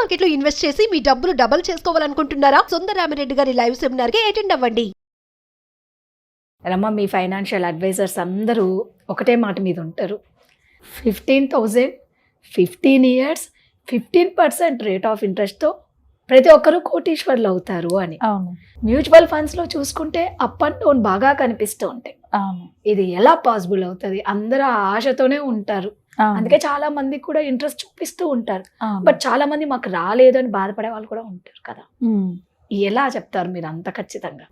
Market లో invest చేసి మీ డబ్బులు డబుల్ చేసుకోవాలనుకుంటున్నారా? సుందరరామిరెడ్డి గారి లైవ్ సెమినార్ కి అటెండ్ అవ్వండి. రమ్మ, మీ ఫైనాన్షియల్ అడ్వైజర్స్ అందరూ ఒకటే మాట మీద ఉంటారు. 15,000 15 years 15% రేట్ ఆఫ్ ఇంట్రెస్ట్తో ప్రతి ఒక్కరూ కోటీశ్వర్లు అవుతారు అని. అవును మ్యూచువల్ ఫండ్స్లో చూసుకుంటే అప్ అండ్ డౌన్ బాగా కనిపిస్తూ ఉంటాయి. అవును ఇది ఎలా పాసిబుల్ అవుతుంది? అందరూ ఆ ఆశతోనే ఉంటారు. అందుకే చాలా మంది కూడా ఇంట్రెస్ట్ చూపిస్తూ ఉంటారు. బట్ చాలా మంది మాకు రాలేదు అని బాధపడే వాళ్ళు కూడా ఉంటారు కదా. ఎలా చెప్తారు మీరు అంత ఖచ్చితంగా?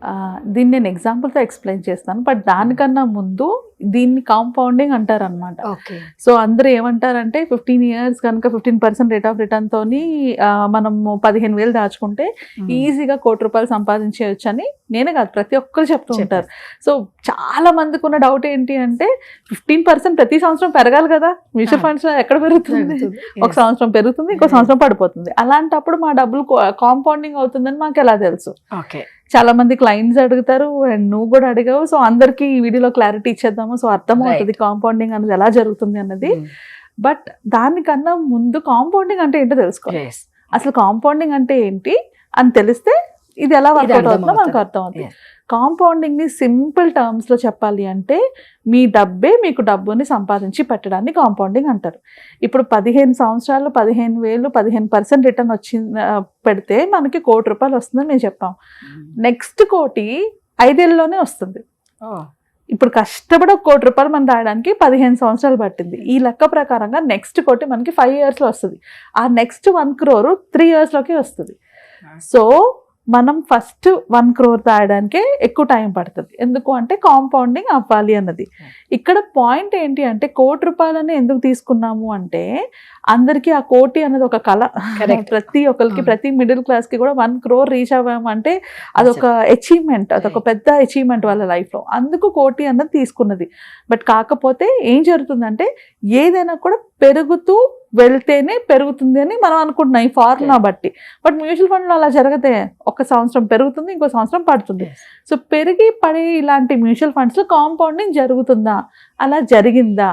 దీన్ని నేను ఎగ్జాంపుల్తో ఎక్స్ప్లెయిన్ చేస్తాను. బట్ దానికన్నా ముందు దీన్ని కాంపౌండింగ్ అంటారు అనమాట. ఓకే. సో అందరూ ఏమంటారంటే 15 years కనుక 15% రేట్ ఆఫ్ రిటర్న్ తోని మనము 15,000 దాచుకుంటే ఈజీగా ₹1,00,00,000 సంపాదించవచ్చు అని నేనే కాదు ప్రతి ఒక్కరు చెప్తూ ఉంటారు. సో చాలా మందికి ఉన్న డౌట్ ఏంటి అంటే 15% ప్రతి సంవత్సరం పెరగాలి కదా, మ్యూచువల్ ఫండ్స్ ఎక్కడ పెరుగుతుంది? ఒక సంవత్సరం పెరుగుతుంది, ఇంకో సంవత్సరం పడిపోతుంది. అలాంటప్పుడు మా డబ్బులు కాంపౌండింగ్ అవుతుందని మాకు ఎలా తెలుసు? ఓకే. చాలా మంది క్లయింట్స్ అడుగుతారు అండ్ నువ్వు కూడా అడిగావు. సో అందరికి ఈ వీడియోలో క్లారిటీ ఇచ్చేద్దాము. సో అర్థమవుతుంది కాంపౌండింగ్ అనేది ఎలా జరుగుతుంది అన్నది. బట్ దానికన్నా ముందు కాంపౌండింగ్ అంటే ఏంటో తెలుసుకోవాలి. అసలు కాంపౌండింగ్ అంటే ఏంటి అని తెలిస్తే ఇది ఎలా వర్కౌట్ అవుతుందో మనకు అర్థమవుతుంది. కాంపౌండింగ్ ని సింపుల్ టర్మ్స్ లో చెప్పాలి అంటే మీ డబ్బే మీకు డబ్బుని సంపాదించి పెట్టడాన్ని కాంపౌండింగ్ అంటారు. ఇప్పుడు 15 సంవత్సరాలు 15,000 15% రిటర్న్ వచ్చి పెడితే మనకి ₹1,00,00,000 వస్తుందని మేము చెప్పాం. నెక్స్ట్ కోటి 5 ఏళ్ళలోనే వస్తుంది. ఇప్పుడు కష్టపడి ₹1,00,00,000 మనం రాయడానికి 15 సంవత్సరాలు పట్టింది. ఈ లెక్క ప్రకారంగా నెక్స్ట్ కోటి మనకి 5 years లో వస్తుంది. ఆ నెక్స్ట్ 1 crore 3 years లోకి వస్తుంది. సో మనం ఫస్ట్ 1 crore రాయడానికే ఎక్కువ టైం పడుతుంది. ఎందుకు అంటే కాంపౌండింగ్ అవ్వాలి అన్నది. ఇక్కడ పాయింట్ ఏంటి అంటే ₹1,00,00,000 ఎందుకు తీసుకున్నాము అంటే అందరికీ ఆ కోటి అన్నది ఒక కళ. ప్రతి ఒక్కరికి ప్రతి మిడిల్ క్లాస్ కి కూడా 1 crore రీచ్ అవ్వామంటే అదొక అచీవ్మెంట్, అదొక పెద్ద అచీవ్మెంట్ వాళ్ళ లైఫ్ లో. అందుకు కోటి అన్నది తీసుకున్నది. బట్ కాకపోతే ఏం జరుగుతుందంటే ఏదైనా కూడా పెరుగుతూ వెళ్తేనే పెరుగుతుంది అని మనం అనుకుంటున్నాం ఈ ఫార్ములా బట్టి. బట్ మ్యూచువల్ ఫండ్ లో అలా జరగతే ఒక సంవత్సరం పెరుగుతుంది, ఇంకో సంవత్సరం పడుతుంది. సో పెరిగి పడే ఇలాంటి మ్యూచువల్ ఫండ్స్ లో కాంపౌండింగ్ జరుగుతుందా, అలా జరిగిందా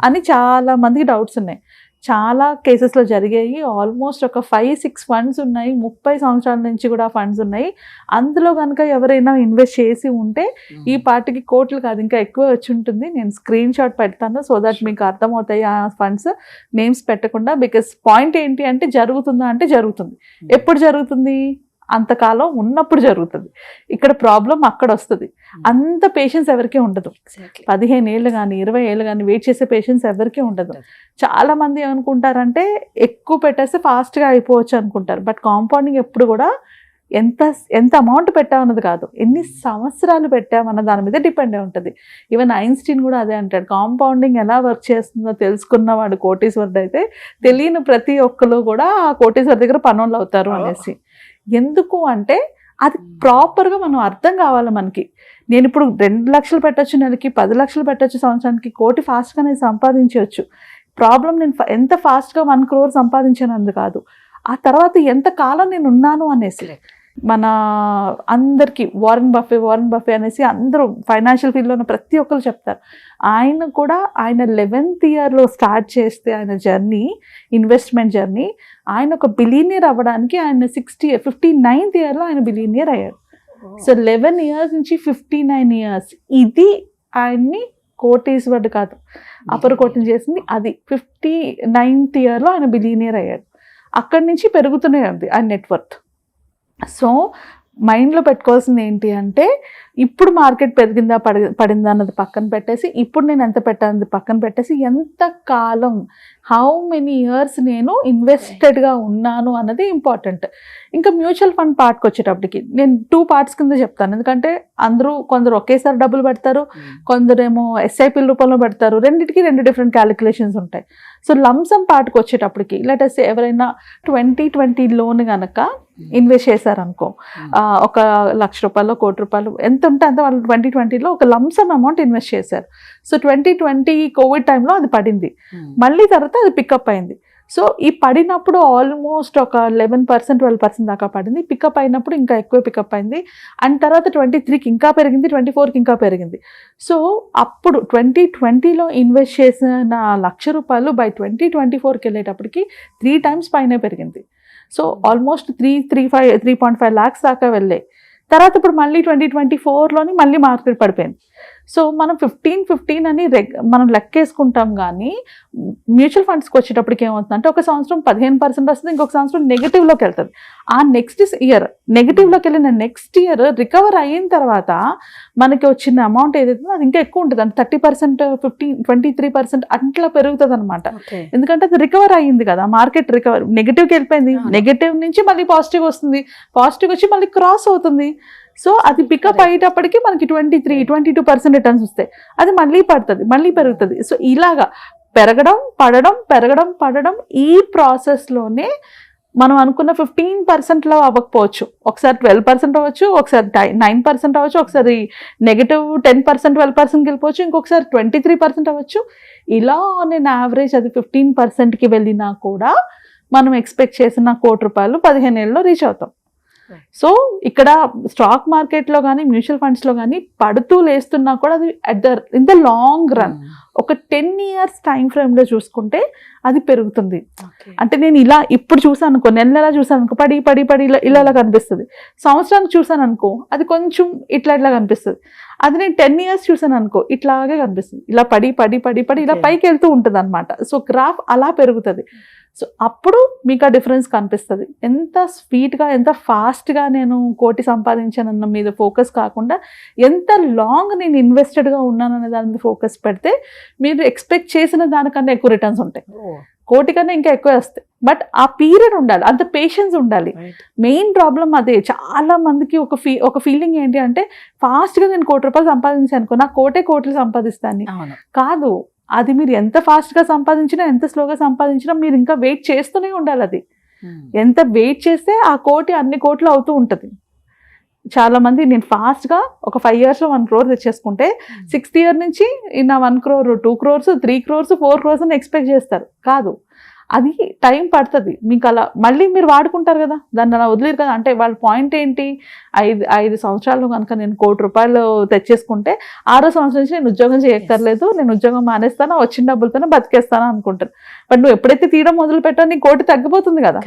అని చాలా మందికి డౌట్స్ ఉన్నాయి. చాలా కేసెస్లో జరిగాయి. ఆల్మోస్ట్ ఒక 5-6 ఫండ్స్ ఉన్నాయి. 30 సంవత్సరాల నుంచి కూడా ఫండ్స్ ఉన్నాయి. అందులో కనుక ఎవరైనా ఇన్వెస్ట్ చేసి ఉంటే ఈ పార్టీకి కోట్లు కాదు ఇంకా ఎక్కువ వచ్చి ఉంటుంది. నేను స్క్రీన్ షాట్ పెడతాను సో దట్ మీకు అర్థమవుతాయి ఆ ఫండ్స్ నేమ్స్ పెట్టకుండా. బికాస్ పాయింట్ ఏంటి అంటే జరుగుతుందా అంటే జరుగుతుంది. ఎప్పుడు జరుగుతుంది? అంతకాలం ఉన్నప్పుడు జరుగుతుంది. ఇక్కడ ప్రాబ్లం అక్కడ వస్తుంది. అంత పేషెన్స్ ఎవరికీ ఉండదు. 15 ఏళ్ళు కానీ 20 ఏళ్ళు కానీ వెయిట్ చేసే పేషెన్స్ ఎవరికీ ఉండదు. చాలా మంది ఏమనుకుంటారంటే ఎక్కువ పెట్టేస్తే ఫాస్ట్గా అయిపోవచ్చు అనుకుంటారు. బట్ కాంపౌండింగ్ ఎప్పుడు కూడా ఎంత అమౌంట్ పెట్టామన్నది కాదు, ఎన్ని సంవత్సరాలు పెట్టామన్న దాని మీద డిపెండ్ అయి ఉంటుంది. ఈవెన్ ఐన్స్టీన్ కూడా అదే అంటాడు, కాంపౌండింగ్ ఎలా వర్క్ చేస్తుందో తెలుసుకున్నవాడు కోటీశ్వరుడు అయితే తెలియని ప్రతి ఒక్కరు కూడా ఆ కోటీశ్వరు దగ్గర పనులు అవుతారు అనేసి. ఎందుకు అంటే అది ప్రాపర్గా మనం అర్థం కావాలి మనకి. నేను ఇప్పుడు 2 లక్షలు పెట్టచ్చు నెలకి, 10 లక్షలు పెట్టచ్చు సంవత్సరానికి, కోటి ఫాస్ట్గా నేను సంపాదించవచ్చు. ప్రాబ్లం నేను ఎంత ఫాస్ట్గా 1 crore సంపాదించాను అందు కాదు, ఆ తర్వాత ఎంత కాలం నేను ఉన్నాను అనేసి. మన అందరికీ వారెన్ బఫే అనేసి అందరూ ఫైనాన్షియల్ ఫీల్డ్లో ఉన్న ప్రతి ఒక్కరు చెప్తారు. ఆయన కూడా ఆయన 11th yearలో స్టార్ట్ చేస్తే ఆయన జర్నీ, ఇన్వెస్ట్మెంట్ జర్నీ, ఆయన ఒక బిలియనియర్ అవ్వడానికి ఆయన 59th yearలో ఆయన బిలియనియర్ అయ్యాడు. సో 11 years నుంచి 59 years ఇది ఆయన్ని కోటీశ్వరుడు కాదు అపర కోటిని చేసింది. అది 59th yearలో ఆయన బిలియనియర్ అయ్యాడు. అక్కడి నుంచి పెరుగుతూనే ఉంది ఆయన నెట్వర్త్. సో మైండ్లో పెట్టుకోవాల్సింది ఏంటి అంటే ఇప్పుడు మార్కెట్ పెరిగిందా పడిందా అన్నది పక్కన పెట్టేసి, ఇప్పుడు నేను ఎంత పెట్టానది పక్కన పెట్టేసి, ఎంత కాలం హౌ మెనీ ఇయర్స్ నేను ఇన్వెస్టెడ్గా ఉన్నాను అన్నది ఇంపార్టెంట్. ఇంకా మ్యూచువల్ ఫండ్ పార్ట్కి వచ్చేటప్పటికి నేను 2 parts కింద చెప్తాను. ఎందుకంటే కొందరు ఒకేసారి డబ్బులు పెడతారు, కొందరేమో ఎస్ఐపి రూపంలో పెడతారు. రెండింటికి 2 different క్యాలిక్యులేషన్స్ ఉంటాయి. సో లంసమ్ పార్ట్కి వచ్చేటప్పటికి లెటస్ ఎవరైనా 2020 లోన్ కనుక ఇన్వెస్ట్ చేశారనుకో, ఒక ₹1,00,000 ₹1,00,00,000 ఎంత ఉంటే అంత వాళ్ళు 2020లో ఒక లంసమ్ అమౌంట్ ఇన్వెస్ట్ చేశారు. సో 2020 కోవిడ్ టైంలో అది పడింది, మళ్ళీ తర్వాత అది పికప్ అయింది. సో ఈ పడినప్పుడు ఆల్మోస్ట్ ఒక 11% 12% దాకా పడింది. పికప్ అయినప్పుడు ఇంకా ఎక్కువ పికప్ అయింది. అండ్ తర్వాత 23కి ఇంకా పెరిగింది, 24కి ఇంకా పెరిగింది. సో అప్పుడు 2020లో ఇన్వెస్ట్ చేసిన ₹1,00,000 బై 2024కి వెళ్ళేటప్పటికి 3 times పైనే పెరిగింది. సో ఆల్మోస్ట్ 3.5 lakhs దాకా వెళ్ళాయి. తర్వాత ఇప్పుడు మళ్ళీ 2024లోని మళ్ళీ మార్కెట్ పడిపోయింది. సో మనం 15 అని మనం లెక్కేసుకుంటాం, కానీ మ్యూచువల్ ఫండ్స్కి వచ్చేటప్పటికి ఏమవుతుందంటే ఒక సంవత్సరం 15% వస్తుంది, ఇంకొక సంవత్సరం నెగిటివ్లోకి వెళ్తుంది. ఆ నెక్స్ట్ ఇయర్ నెగిటివ్లోకి వెళ్ళిన నెక్స్ట్ ఇయర్ రికవర్ అయిన తర్వాత మనకి వచ్చిన అమౌంట్ ఏదైతే అది ఇంకా ఎక్కువ ఉంటుంది, అంటే 30%, 23% అట్లా పెరుగుతుంది అనమాట. ఎందుకంటే అది రికవర్ అయ్యింది కదా, మార్కెట్ రికవర్ నెగిటివ్కి వెళ్ళిపోయింది, నెగిటివ్ నుంచి మళ్ళీ పాజిటివ్ వస్తుంది, పాజిటివ్ వచ్చి మళ్ళీ క్రాస్ అవుతుంది. సో అది పికప్ అయ్యేటప్పటికి మనకి 22% రిటర్న్స్ వస్తాయి, అది మళ్ళీ పడుతుంది, మళ్ళీ పెరుగుతుంది. సో ఇలాగా పెరగడం పడడం ఈ ప్రాసెస్లోనే మనం అనుకున్న 15%లో అవ్వకపోవచ్చు, ఒకసారి 12% అవ్వచ్చు, ఒకసారి 9% అవ్వచ్చు, ఒకసారి నెగిటివ్ 10% 12%కి వెళ్ళిపోవచ్చు, ఇంకొకసారి 23% అవ్వచ్చు. ఇలా నేను యావరేజ్ అది 15%కి వెళ్ళినా కూడా మనం ఎక్స్పెక్ట్ చేసిన ₹1,00,00,000 15 ఏళ్ళలో రీచ్ అవుతాం. సో ఇక్కడ స్టాక్ మార్కెట్లో కానీ మ్యూచువల్ ఫండ్స్లో కానీ పడుతూ లేస్తున్నా కూడా అది ఇన్ ద లాంగ్ రన్ ఒక 10 years టైం ఫ్రేమ్లో చూసుకుంటే అది పెరుగుతుంది. అంటే నేను ఇలా ఇప్పుడు చూసాను అనుకో, నెల చూసాను అనుకో, పడి ఇలా కనిపిస్తుంది. సంవత్సరానికి చూసాను అనుకో అది కొంచెం ఇట్లా కనిపిస్తుంది. అది నేను 10 years చూసాను అనుకో ఇట్లాగే కనిపిస్తుంది, ఇలా పడి ఇలా పైకి వెళ్తూ ఉంటుంది అనమాట. సో గ్రాఫ్ అలా పెరుగుతుంది. సో అప్పుడు మీకు ఆ డిఫరెన్స్ కనిపిస్తుంది. ఎంత స్పీడ్గా ఎంత ఫాస్ట్గా నేను కోటి సంపాదించానన్న మీద ఫోకస్ కాకుండా ఎంత లాంగ్ నేను ఇన్వెస్టెడ్గా ఉన్నాననే దాని మీద ఫోకస్ పెడితే మీరు ఎక్స్పెక్ట్ చేసిన దానికన్నా ఎక్కువ రిటర్న్స్ ఉంటాయి, కోటి కన్నా ఇంకా ఎక్కువ వస్తాయి. బట్ ఆ పీరియడ్ ఉండాలి, అంత పేషెన్స్ ఉండాలి. మెయిన్ ప్రాబ్లం అదే. చాలా మందికి ఒక ఫీలింగ్ ఏంటి అంటే ఫాస్ట్గా నేను ₹1,00,00,000 సంపాదించాను అనుకో, నాకు కోట్లు సంపాదిస్తాను. కాదు, అది మీరు ఎంత ఫాస్ట్గా సంపాదించినా ఎంత స్లోగా సంపాదించినా మీరు ఇంకా వెయిట్ చేస్తూనే ఉండాలి. అది ఎంత వెయిట్ చేస్తే ఆ కోటి అన్ని కోట్లు అవుతూ ఉంటుంది. చాలా మంది నేను ఫాస్ట్గా ఒక 5 yearsలో 1 crore తెచ్చేసుకుంటే 6th year నుంచి నా 1 crore 2 crores 3 crores 4 crores అని ఎక్స్పెక్ట్ చేస్తారు. కాదు, అది టైం పడుతుంది మీకు. అలా మళ్ళీ మీరు వాడుకుంటారు కదా, దాన్ని అలా వదిలేరు కదా. అంటే వాళ్ళ పాయింట్ ఏంటి, 5 సంవత్సరాలు కనుక నేను ₹1,00,00,000 తెచ్చేసుకుంటే 6వ సంవత్సరం నుంచి నేను ఉద్యోగం చేయక్కర్లేదు, నేను ఉద్యోగం మానేస్తాను, వచ్చిన డబ్బులతోనే బతికేస్తాను అనుకుంటారు. బట్ నువ్వు ఎప్పుడైతే తీయడం మొదలు పెట్టావు నీ కోటి తగ్గిపోతుంది కదా,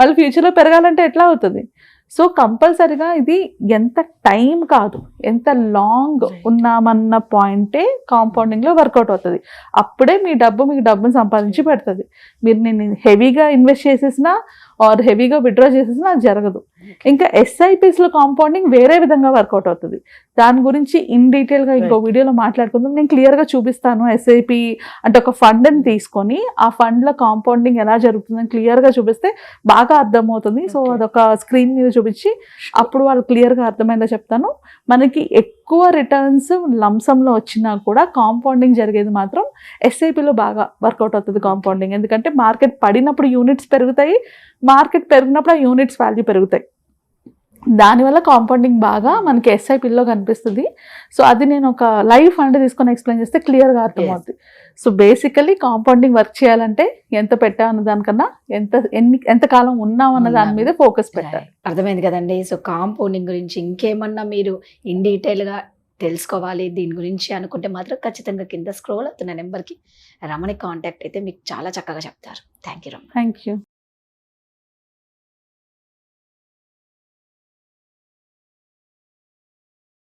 మళ్ళీ ఫ్యూచర్లో పెరగాలంటే ఎట్లా అవుతుంది? సో కంపల్సరిగా ఇది ఎంత టైం కాదు, ఎంత లాంగ్ ఉన్నామన్న పాయింటే కాంపౌండింగ్లో వర్కౌట్ అవుతుంది. అప్పుడే మీకు డబ్బుని సంపాదించి పెడుతుంది. మీరు నేను హెవీగా ఇన్వెస్ట్ చేసేసినా ఆర్ హెవీగా విత్డ్రా చేసేసినా అది జరగదు. ఇంకా SIPsలో కాంపౌండింగ్ వేరే విధంగా వర్కౌట్ అవుతుంది. దాని గురించి ఇన్ డీటెయిల్గా ఇంకో వీడియోలో మాట్లాడుకుందాం. నేను క్లియర్గా చూపిస్తాను. SIP అంటే ఒక ఫండ్ని తీసుకొని ఆ ఫండ్లో కాంపౌండింగ్ ఎలా జరుగుతుందని క్లియర్గా చూపిస్తే బాగా అర్థమవుతుంది. సో అదొక స్క్రీన్ మీద చూపించి అప్పుడు వాళ్ళు క్లియర్గా అర్థమైందో చెప్తాను. మనకి ఎక్కువ రిటర్న్స్ లంసంలో వచ్చినా కూడా కాంపౌండింగ్ జరిగేది మాత్రం SIPలో బాగా వర్కౌట్ అవుతుంది కాంపౌండింగ్. ఎందుకంటే మార్కెట్ పడినప్పుడు యూనిట్స్ పెరుగుతాయి, మార్కెట్ పెరిగినప్పుడు ఆ యూనిట్స్ వాల్యూ పెరుగుతాయి. దానివల్ల కాంపౌండింగ్ బాగా మనకి SIPలో కనిపిస్తుంది. సో అది నేను ఒక లైవ్ ఫండ్ తీసుకొని ఎక్స్ప్లెయిన్ చేస్తే క్లియర్గా అర్థమవుతుంది. సో బేసికలీ కాంపౌండింగ్ వర్క్ చేయాలంటే ఎంత పెట్టా అన్న దానికన్నా ఎంతకాలం ఉన్నాం అన్న దాని మీద ఫోకస్ పెట్టాలి. అర్థమైంది కదండి. సో కాంపౌండింగ్ గురించి ఇంకేమన్నా మీరు ఇన్ డీటెయిల్గా తెలుసుకోవాలి దీని గురించి అనుకుంటే మాత్రం ఖచ్చితంగా కింద స్క్రోల్ అవుతున్న నెంబర్కి రమణి కాంటాక్ట్ అయితే మీకు చాలా చక్కగా చెప్తారు. Thank you.